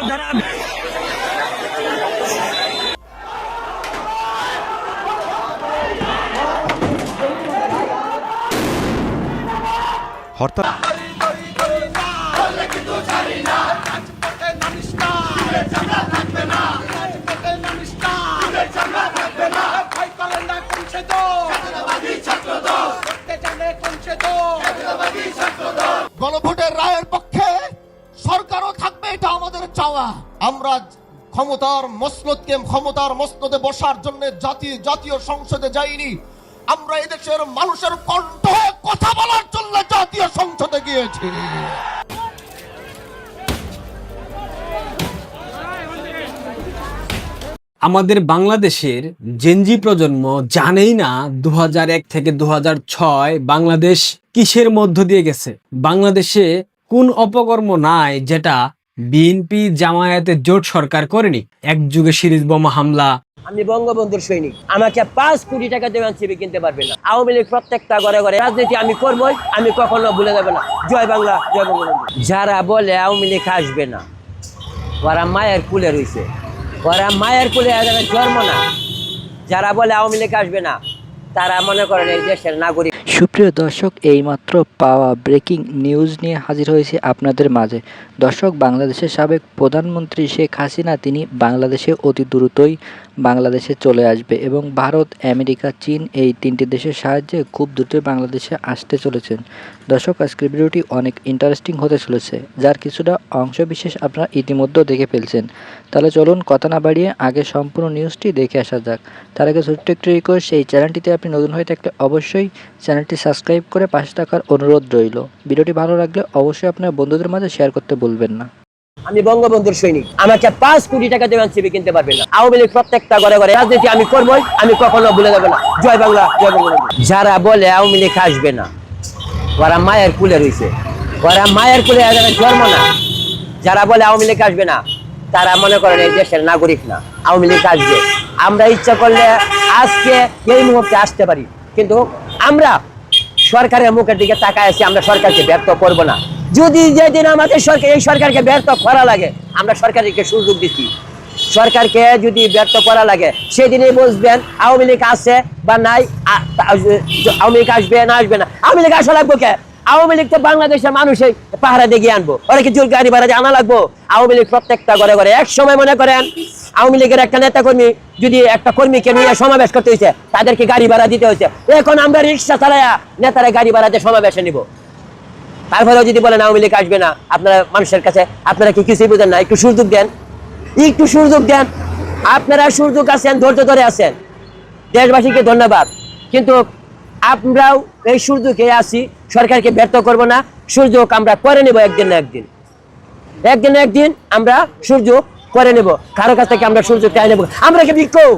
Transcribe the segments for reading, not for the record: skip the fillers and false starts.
হরতাল গণভোটের রায়ের পক্ষে সরকারও থাকবে, এটা আমাদের চাওয়া। আমরা ক্ষমতার মসনদে বসার জন্য জাতীয় সংসদে যাইনি, আমরা এদেশের মানুষের কণ্ঠ হয়ে কথা বলার জন্য জাতীয় সংসদে গিয়েছি। আমাদের বাংলাদেশের জেনজি প্রজন্ম জানেই না 2001 থেকে 2006 বাংলাদেশ কিসের মধ্য দিয়ে গেছে। বাংলাদেশে কোন অপকর্ম নাই যেটা বিএনপি জামায়াতের জোট সরকার করেনি। এক যুগে সিরিজ বোমা হামলা। আমি বঙ্গবন্ধুর সৈনিক, আমাকে 5 কোটি টাকা দিয়ে এনসিপি কিনতে পারবে না। আওয়ামী লীগ প্রত্যেকটা ঘরে ঘরে রাজনীতি আমি করবই, আমি কখনো ভুলে যাব না। জয় বাংলা, জয় বঙ্গবন্ধু। যারা বলে আওয়ামী লীগ আসবে না, ওরা মায়ের কুলে রয়েছে, ওরা মায়ের কুলে জন্ম না। যারা বলে আওয়ামী লীগ আসবে না, তারা মনে করেন এই দেশের নাগরিক। সুপ্রিয় দর্শক, এইমাত্র পাওয়া ব্রেকিং নিউজ নিয়ে হাজির হয়েছে আপনাদের মাঝে। দর্শক, বাংলাদেশের সাবেক প্রধানমন্ত্রী শেখ হাসিনা তিনি বাংলাদেশে অতি দ্রুতই বাংলাদেশে চলে আসবে এবং ভারত, আমেরিকা, চীন এই 3টি দেশের সাহায্যে খুব দ্রুতই বাংলাদেশে আসতে চলেছেন। দর্শক, আজকের ভিডিওটি অনেক ইন্টারেস্টিং হতে চলেছে, যার কিছুটা অংশ বিশেষ আপনারা ইতিমধ্যে দেখে ফেলছেন। তাহলে চলুন কথা না বাড়িয়ে আগে সম্পূর্ণ নিউজটি দেখে আসা যাক। তার আগে ছোট্ট একটি রিকোয়েস্ট, এই চ্যানেলটিতে আপনি নতুন হয়ে থাকলে অবশ্যই চ্যানেলটি সাবস্ক্রাইব করে পাশে থাকার অনুরোধ রইল। ভিডিওটি ভালো লাগলে অবশ্যই আপনার বন্ধুদের মাঝে শেয়ার করতে ভুলবেন না। আমি বঙ্গবন্ধুর সৈনিক, আমাকে 5 কোটি টাকা দিয়ে এনসিপি কিনতে পারবে না। আওয়ামী লীগ প্রত্যেকটা ঘরে ঘরে রাজনীতি আমি করবই, আমি কখনো ভুলে যাব না। জয় বাংলা, জয় বঙ্গবন্ধু। যারা বলে আওয়ামী লীগ আসবে না, ওরা মায়ের কুলে রয়েছে, ওরা মায়ের কুলে জন্ম না। যারা বলে আওয়ামী লীগ আসবে না, তারা মনে করেন এই দেশের নাগরিক না। আওয়ামী লীগ আসবে, আমরা ইচ্ছা করলে আজকে এই মুহূর্তে আসতে পারি, কিন্তু আমরা সরকারের মুখের দিকে তাকায় আছি, আমরা সরকারকে ব্যর্থ করব না। যদি যেদিন আমাদের সরকার এই সরকারকে ব্যর্থ করা লাগে, আমরা সরকারকে সুযোগ দিচ্ছি, সরকারকে যদি ব্যর্থ করা লাগে সেদিনই বুঝবেন আওয়ামী লীগ আছে বা নাই, আওয়ামী লীগ আসবে না আসবে না। আওয়ামী লীগ আসা লাগবো কে? আওয়ামী লীগ তো বাংলাদেশের মানুষের পাহারা দিয়ে আনবো, ওরা কি জোর গাড়ি ভাড়া দিয়ে আনা লাগবো? আওয়ামী লীগ প্রত্যেকটা ঘরে ঘরে এক সময় মনে করেন আওয়ামী লীগের একটা নেতা কর্মী যদি একটা কর্মীকে নিয়ে সমাবেশ করতে হয়েছে, তাদেরকে গাড়ি ভাড়া দিতে হয়েছে। এখন আমরা রিক্সা চালায়া নেতারা গাড়ি ভাড়া দিয়ে সমাবেশে নিব। তারপরেও যদি বলেন আওয়ামী লীগ আসবে না, আপনারা মানুষের কাছে আপনারা কি কিছুই বুঝেন না? একটু সুযোগ দেন, একটু সুযোগ দেন। আপনারা সুযোগ আছেন, ধৈর্য ধরে আছেন, দেশবাসীকে ধন্যবাদ। কিন্তু আমরাও এই সুযোগে আসি, সরকারকে ব্যর্থ করব না। সুযোগ আমরা করে নেব, একদিন না একদিন, একদিন না একদিন আমরা সুযোগ করে নেব। কারো কাছ থেকে আমরা সুযোগ চাই নেব। আমরা কি বিক্ষোভ?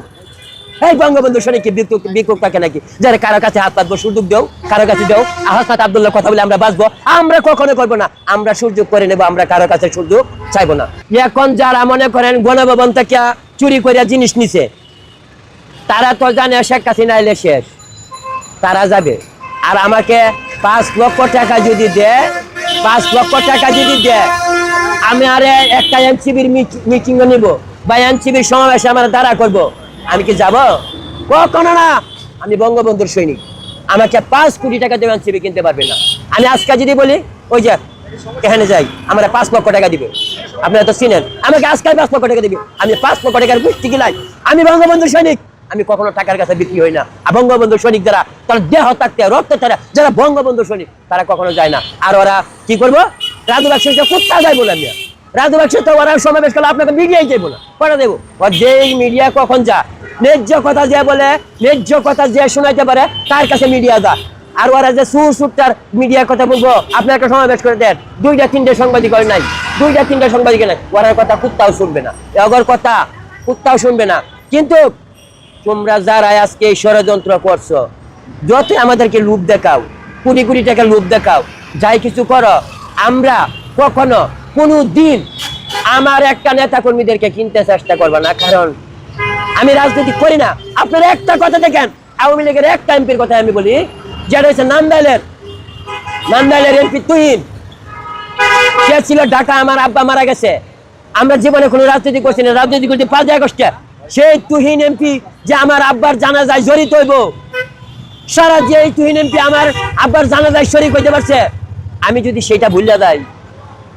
এই বঙ্গবন্ধু সৈনিককে বিক্ষোভ থাকে নাকি? যারা কারো কাছে হাত পাতবো, সুযোগ দেও, কারো কাছে দেও, আহসাদ আব্দুল্লাহ কথা বলে আমরা বাঁচবো, আমরা কখনো করবো না। আমরা সুযোগ করে নেব, আমরা কারো কাছে সুযোগ চাইবো না। এখন যারা মনে করেন গণভবন থেকে চুরি করে জিনিস নিছে, তারা তো জানে শেখ হাসিনা এলে শেষ, তারা যাবে। আর আমাকে 5 লক্ষ টাকা যদি দেয়, 5 লক্ষ টাকা যদি দেয়, আমি আর একটা এনসিবির মিটিং নিব বা এনসিবির সমাবেশে আমরা দাঁড়া করব, আমি কি যাব? কখনো না। আমি বঙ্গবন্ধুর সৈনিক, আমাকে 5 কোটি টাকা দিয়ে এনসিবি কিনতে পারবে না। আমি আজকে যদি বলি ওই যে এখানে যাই, আমরা 5 লক্ষ টাকা দিবে, আপনারা তো চিনেন, আমাকে আজকে 5 লক্ষ টাকা দিবে, আমি 5 লক্ষ টাকার পুষ্টি কিলাই। আমি বঙ্গবন্ধুর সৈনিক, আমি কখনো টাকার কাছে বিক্রি হই না। আর বঙ্গবন্ধুর সৈনিক যারা, তারা দেহ থাকতে রক্ত ছাড়া যারা বঙ্গবন্ধুর সৈনিক, তারা কখনো যায় না। আর ওরা কি করবো? রাজু বাক্সে কোথা যায় বলে আমি রাজু বাক্সে তো ওরা সমাবেশ করলে আপনাকে মিডিয়াই যাইবো না, কটা দেবো? আর যে মিডিয়া কখন যা ন্যায্য কথা যে বলে, ন্যায্য কথা যে শোনাইতে পারে, তার কাছে মিডিয়া যা। আর ওরা যে সুরটার মিডিয়ার কথা বলবো, আপনি একটা সমাবেশ করে দেন, 2-3টে সাংবাদিক নাই, 2-3টে সাংবাদিক নাই, ওরার কথা কুত্তাও শুনবে না, এগর কথা কুত্তাও শুনবে না। কিন্তু তোমরা যারা আজকে এই ষড়যন্ত্র করছো, যতই আমাদেরকে লোভ দেখাও, কোটি কোটি টাকা লোভ দেখাও, যাই কিছু করো, আমরা কখনো কোনো দিন আমার একটা নেতা কর্মীদেরকে কিনতে চেষ্টা করবো না। কারণ আমি রাজনীতি করি না। আপনারা একটা কথা দেখেন, আওয়ামী লীগের একটা এমপির কথা আমি বলি, যেটা হচ্ছে নান্দাইলের এমপি তুহিন, সে ছিল ঢাকা, আমার আব্বা মারা গেছে, আমরা জীবনে কোনো রাজনীতি করছি না, রাজনীতি করছি 5 আগস্টে। সেই তুহিন এমপি যে আমার আব্বার জানাজায় জড়িত হইব, সারা যে এই তুহিন এমপি আমার আব্বার জানাজায় শরীক হইতে পারছে, আমি যদি সেটা ভুলে যাই,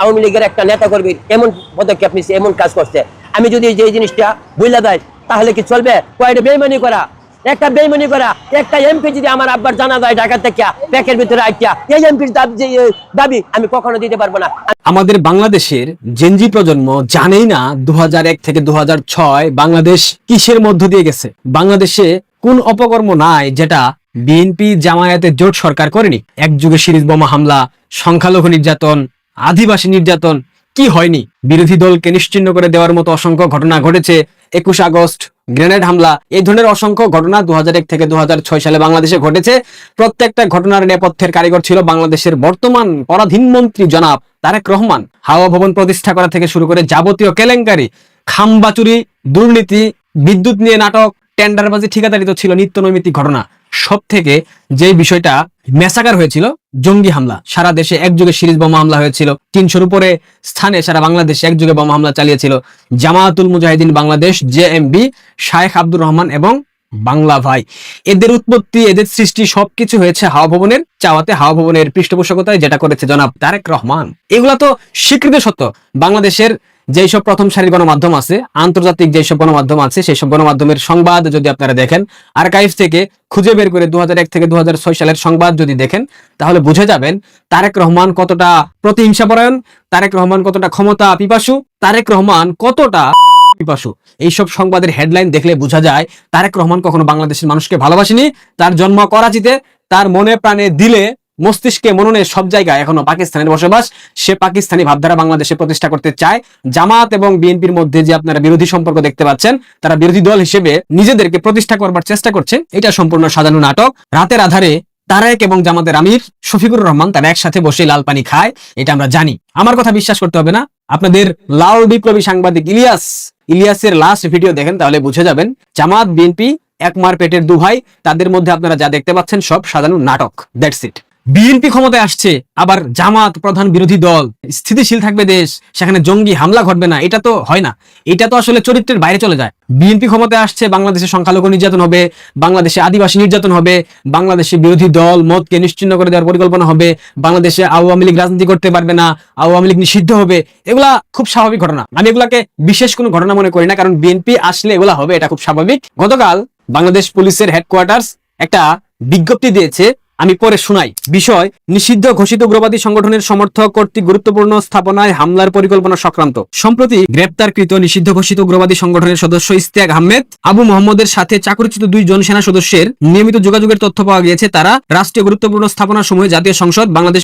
আওয়ামী লীগের একটা নেতা কর্মী এমন পদক্ষেপ নিচ্ছে, এমন কাজ করছে, আমি যদি যে জিনিসটা ভুলে যাই তাহলে কি চলবে? কয়টা বেইমানি করা, একটা বেইমানি করা, একটা এমপি যদি আমার আব্বার জানা যায় ঢাকা থেকে প্যাকের ভিতরে আইটা, এই এমপির দাবি আমি কখনো দিতে পারবো না। আমাদের বাংলাদেশের জেনজি প্রজন্ম জানেই না 2001 থেকে 2006 বাংলাদেশ কিসের মধ্য দিয়ে গেছে। বাংলাদেশে কোন অপকর্ম নাই যেটা বিএনপি জামায়াতের জোট সরকার করেনি। একযুগে সিরিজ বোমা হামলা, সংখ্যালঘু নির্যাতন, আদিবাসী নির্যাতন, কি হয়নি? বিরোধী দলকে নিশ্চিহ্ন করে দেওয়ার মতো অসংখ্য ঘটনা ঘটেছে। 21 আগস্ট, গ্রেনেড হামলা, এই ধরনের অসংখ্য ঘটনা 2001 থেকে 2006 সালে বাংলাদেশে ঘটেছে। প্রত্যেকটা ঘটনার নেপথ্যের কারিগর ছিল বাংলাদেশের বর্তমান পরাধীন মন্ত্রী জনাব তারেক রহমান। হাওয়া ভবন প্রতিষ্ঠা করা থেকে শুরু করে যাবতীয় কেলেঙ্কারি, খামবাচুরি, দুর্নীতি, বিদ্যুৎ নিয়ে নাটক, টেন্ডারবাজি, ঠিকাদারি তো ছিল নিত্য নৈমিত্তিক ঘটনা। সব থেকে যে বিষয়টা মেসাকার হয়েছিল, জঙ্গি হামলা। সারা দেশে একযুগে সিরিজ বোমা হামলা হয়েছিল। 300-র উপরে স্থানে সারা বাংলাদেশে একযুগে বোমা হামলা চালিয়েছিল জামায়াতুল মুজাহিদিন বাংলাদেশ, জেএমবি, শায়েখ আব্দুর রহমান এবং বাংলা ভাই। এদের উৎপত্তি, এদের সৃষ্টি সবকিছু হয়েছে হাওয়া ভবনের চাওয়াতে, হাওয়া ভবনের পৃষ্ঠপোষকতায়, যেটা করেছে জনাব তারেক রহমান। এগুলা তো স্বীকৃত সত্য। বাংলাদেশের যেসব প্রথম সারির গণমাধ্যম আছে, আন্তর্জাতিক যেসব গণমাধ্যম আছে, সেই সব গণমাধ্যমের সংবাদ যদি আপনারা দেখেন, আর্কাইভ থেকে খুঁজে বের করে 2001 থেকে 2006 সালের সংবাদ যদি দেখেন, তাহলে বুঝে যাবেন তারেক রহমান কতটা প্রতিহিংসাপরায়ণ, তারেক রহমান কতটা ক্ষমতা পিপাসু, তারেক রহমান কতটা পিপাসু। এইসব সংবাদের হেডলাইন দেখলে বোঝা যায় তারেক রহমান কখনো বাংলাদেশের মানুষকে ভালোবাসেনি। তার জন্ম করাচিতে, তার মনে প্রাণে দিলে মস্তিষ্কে মননে সব জায়গায় এখনো পাকিস্তানের বসবাস। সে পাকিস্তানি ভাবধারা বাংলাদেশে প্রতিষ্ঠা করতে চায়। জামাত এবং বিএনপির মধ্যে যে আপনারা বিরোধী সম্পর্ক দেখতে পাচ্ছেন, তারা বিরোধী দল হিসেবে নিজেদেরকে প্রতিষ্ঠা করবার চেষ্টা করছে। এটা সম্পূর্ণ সাজানো নাটক। রাতের আধারে তারেক এবং জামাতের আমির শফিকুর রহমান তারা একসাথে বসে লাল পানি খায়, এটা আমরা জানি। আমার কথা বিশ্বাস করতে হবে না, আপনাদের লাল বিপ্লবী সাংবাদিক ইলিয়াসের লাস্ট ভিডিও দেখেন, তাহলে বুঝে যাবেন জামাত বিএনপি এক মার পেটের দু ভাই। তাদের মধ্যে আপনারা যা দেখতে পাচ্ছেন সব সাজানো নাটক। That's it. বিএনপি ক্ষমতায় আসছে, আবার জামাত প্রধান বিরোধী দল, স্থিতিশীল থাকবে দেশ, সেখানে জঙ্গি হামলা ঘটবে না, এটা তো হয় না। এটা তো আসলে চরিত্রের বাইরে চলে যায়। বিএনপি ক্ষমতায় আসছে, বাংলাদেশে সংখ্যালঘু নির্যাতন হবে, বাংলাদেশে আদিবাসী নির্যাতন হবে, বাংলাদেশে বিরোধী দল মতকে নিশ্চিহ্ন করে দেওয়ার পরিকল্পনা হবে, বাংলাদেশে আওয়ামী লীগ রাজনীতি করতে পারবে না, আওয়ামী লীগ নিষিদ্ধ হবে। এগুলা খুব স্বাভাবিক ঘটনা। আমি এগুলাকে বিশেষ কোনো ঘটনা মনে করি না, কারণ বিএনপি আসলে এগুলা হবে, এটা খুব স্বাভাবিক। গতকাল বাংলাদেশ পুলিশের হেডকোয়ার্টার্স একটা বিজ্ঞপ্তি দিয়েছে, আমি পরে শোনাই। বিষয়: নিষিদ্ধ ঘোষিত উগ্রবাদী সংগঠনের সমর্থক কর্তৃক গুরুত্বপূর্ণ স্থাপনায় হামলার পরিকল্পনা সংক্রান্ত। সম্প্রতি গ্রেপ্তারকৃত নিষিদ্ধ ঘোষিত উগ্রবাদী সংগঠনের সদস্য ইশতিয়াক আহমেদ আবু মোহাম্মদের সাথে চাকরিচ্যুত 2 জন সেনা সদস্যের নিয়মিত যোগাযোগের তথ্য পাওয়া গিয়েছে। তারা রাষ্ট্রীয় গুরুত্বপূর্ণ স্থাপনা সমূহে জাতীয় সংসদ, বাংলাদেশ